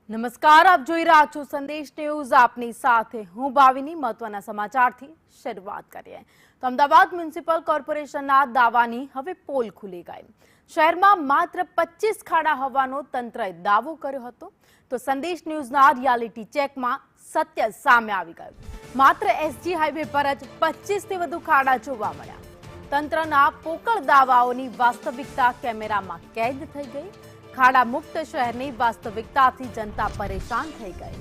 નમસ્કાર, આપ જોઈ રહ્યા છો સંદેશ ન્યૂઝ. આપની સાથે હું ભાવિની. મહત્વના સમાચારથી શરૂઆત કરીએ તો અમદાવાદ મ્યુનિસિપલ કોર્પોરેશનના દાવાની હવે પોલ ખુલી ગઈ. શહેરમાં માત્ર 25 ખાડા હોવાનો તંત્રએ દાવો કર્યો હતો તો સંદેશ ન્યૂઝના રિયાલિટી ચેકમાં સત્ય સામે આવી ગયું. માત્ર એસજી હાઈવે પર જ 25થી વધુ ખાડા જોવા મળ્યા. તંત્રના પોકળ દાવાઓની વાસ્તવિકતા કેમેરામાં કેદ થઈ ગઈ. ખાડા મુક્ત શહેરની વાસ્તવિકતાથી જનતા પરેશાન થઈ ગઈ.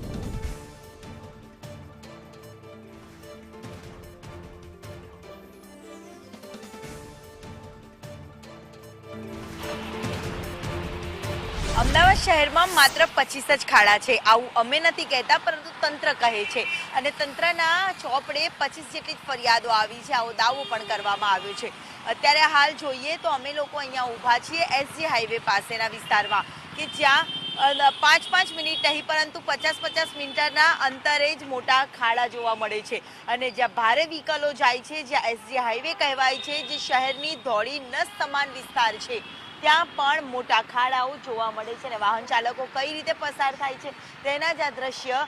અમદાવાદ શહેરમાં માત્ર 25 જ ખાડા છે. આવું અમે નથી કહેતા, પરંતુ તંત્ર કહે છે. અને તંત્રના ચોપડે 25 જેટલી જ ફરિયાદો આવી છે, આવો દાવો પણ કરવામાં આવ્યો છે. અત્યારે હાલ જોઈએ તો અમે લોકો અહીંયા ઊભા છીએ એસજી હાઈવે પાસેના વિસ્તારમાં, કે જ્યાં 5-5 મિનિટ નહીં પરંતુ 50-50 મીટરના અંતરે જ મોટા ખાડા જોવા મળે છે. અને જ્યાં ભારે વ્હીકલો જાય છે, જ્યાં એસજી હાઈવે કહેવાય છે, જે શહેરની ધોળી નસ સમાન વિસ્તાર છે, ત્યાં પણ મોટા ખાડાઓ જોવા મળે છે. અને વાહન ચાલકો કઈ રીતે પસાર થાય છે તેના જ આ દ્રશ્ય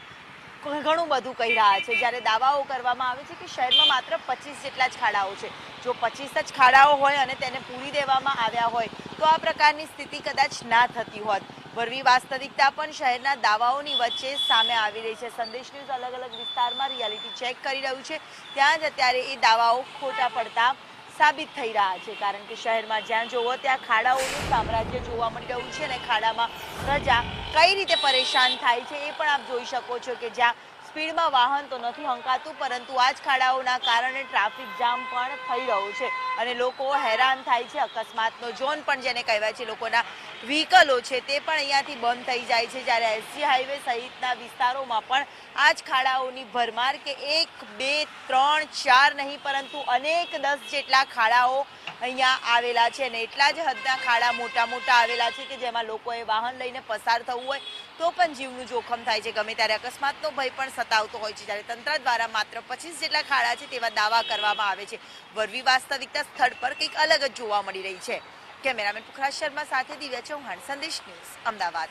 ઘણું બધું કહી રહ્યા છે. જ્યારે દાવાઓ કરવામાં આવે છે કે શહેરમાં માત્ર 25 જેટલા જ ખાડાઓ છે. જો 25 જ ખાડાઓ હોય અને તેને પૂરી દેવામાં આવ્યા હોય તો આ પ્રકારની સ્થિતિ કદાચ ના થતી હોત. વરવી વાસ્તવિકતા પણ શહેરના દાવાઓની વચ્ચે સામે આવી રહી છે. સંદેશ ન્યૂઝ અલગ અલગ વિસ્તારમાં રિયાલિટી ચેક કરી રહ્યું છે. ત્યાં જ અત્યારે એ દાવાઓ ખોટા પડતા સાબિત થઈ રહ્યા છે. કારણ કે શહેરમાં જ્યાં જોવો ત્યાં ખાડાઓનું સામ્રાજ્ય જોવા મળી રહ્યું છે. અને ખાડામાં પ્રજા કઈ રીતે પરેશાન થાય છે એ પણ આપ જોઈ શકો છો, કે જ્યાં સ્પીડમાં વાહન તો નથી હંકાતું, પરંતુ આ જ ખાડાઓના કારણે ટ્રાફિક જામ પણ થઈ રહ્યો છે અને લોકો હેરાન થાય છે. અકસ્માતનો ઝોન પણ જેને કહેવાય છે, લોકોના વ્હીકલો છે તે પણ અહીંયાથી બંધ થઈ જાય છે. જ્યારે એસજી હાઈવે સહિતના વિસ્તારોમાં પણ આ જ ખાડાઓની ભરમાર, કે 1, 2, 3, 4 નહીં પરંતુ અનેક 10 જેટલા ખાડાઓ અહીંયા આવેલા છે. અને એટલા જ હદના ખાડા મોટા મોટા આવેલા છે કે જેમાં લોકોએ વાહન લઈને પસાર થવું હોય તો પણ જીવનું જોખમ થાય છે. ગમે ત્યારે અકસ્માતનો ભય પણ સતાવતો હોય છે. જ્યારે તંત્ર દ્વારા માત્ર 25 જેટલા ખાડા છે તેવા દાવા કરવામાં આવે છે. વરવી વાસ્તવિકતા સ્થળ પર કંઈક અલગ જ જોવા મળી રહી છે. કેમેરામેન પુખરાજ શર્મા સાથે દિવ્યા ચૌહાણ, સંદેશ ન્યૂઝ, અમદાવાદ.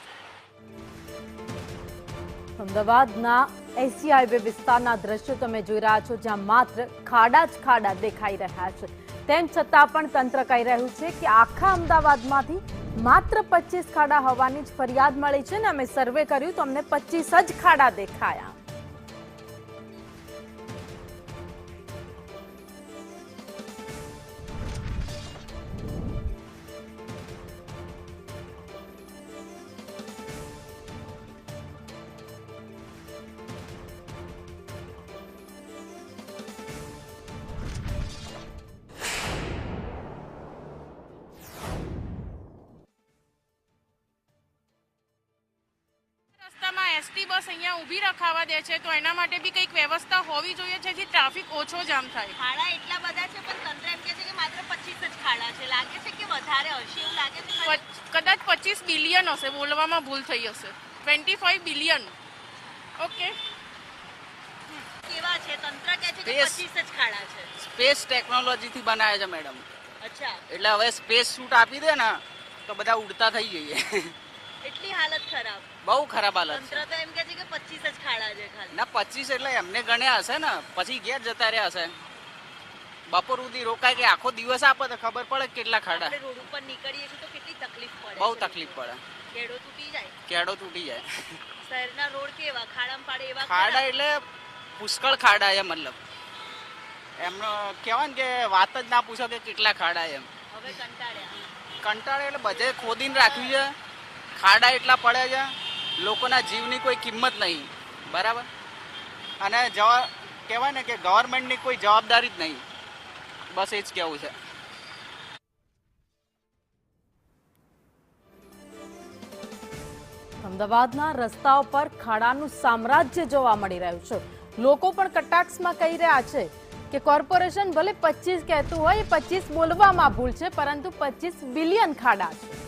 અમદાવાદના એસજી હાઈવે વિસ્તારના દ્રશ્યો તમે જોઈ રહ્યા છો, જ્યાં માત્ર ખાડા જ ખાડા દેખાઈ રહ્યા છે. તેમ છતાં પણ તંત્ર કહી રહ્યું છે કે આખા અમદાવાદમાંથી માત્ર 25 ખાડા હોવાની જ ફરિયાદ મળી છે ને અમે સર્વે કર્યું તો અમને 25 જ ખાડા દેખાયા. એસટી બસ અહીંયા ઊભી રખાવા દે છે તો એના માટે બી કંઈક વ્યવસ્થા હોવી જોઈએ, જેથી ટ્રાફિક ઓછો જામ થાય. ખાડા એટલા બધા છે પણ તંત્ર એમ કહે છે કે માત્ર 25 જ ખાડા છે. લાગે છે કે વધારે હશે એવું લાગે છે? કદાચ 25 બિલિયન હશે, બોલવામાં ભૂલ થઈ હશે. 25 બિલિયન. ઓકે. કેવા છે? તંત્ર કહે છે કે 25 જ ખાડા છે. સ્પેસ ટેકનોલોજીથી બનાવે છે મેડમ. અચ્છા. એટલે હવે સ્પેસ શૂટ આપી દે ને તો બધા ઉડતા થઈ જઈએ. એટલી હાલત ખરાબ? બહુ ખરાબ હાલત. તંત્ર તો એમ કહે છે કે 25 જ ખાડા છે ખાલી. ના 25 એટલે એમને ગણ્યા હશે ને, પછી ઘેર જતા રહ્યા હશે. બપોર સુધી રોકાય કે આખો દિવસ આપે તો ખબર પડે કેટલા ખાડા. આપણે રોડ ઉપર નીકળીએ છીએ તો કેટલી તકલીફ પડે? બહુ તકલીફ પડે. કેડો તૂટી જાય. કેડો તૂટી જાય. શહેરના રોડ કેવા? ખાડામાં પાડે એવા ખાડા એટલે પુષ્કળ ખાડા એમ, મતલબ એમનો કહેવાય ને કે વાત જ ના પૂછો કે કેટલા ખાડા એમ. હવે કંટાળ્યા. કંટાળે એટલે બધે ખોદીને રાખ્યું છે. ખાડા એટલા પડે છે, લોકોના જીવની કોઈ કિંમત નહીં. બરાબર. અને કહેવાય ને કે ગવર્મેન્ટની કોઈ જવાબદારી જ નહીં. બસ એ જ કહેવું છે. અમદાવાદના રસ્તાઓ પર ખાડાનું સામ્રાજ્ય જોવા મળી રહ્યું છે. લોકો પણ કટાક્ષમાં કહી રહ્યા છે કે કોર્પોરેશન ભલે 25 કહેતું હોય, 25 બોલવામાં ભૂલ છે, પરંતુ 25 બિલિયન ખાડા છે.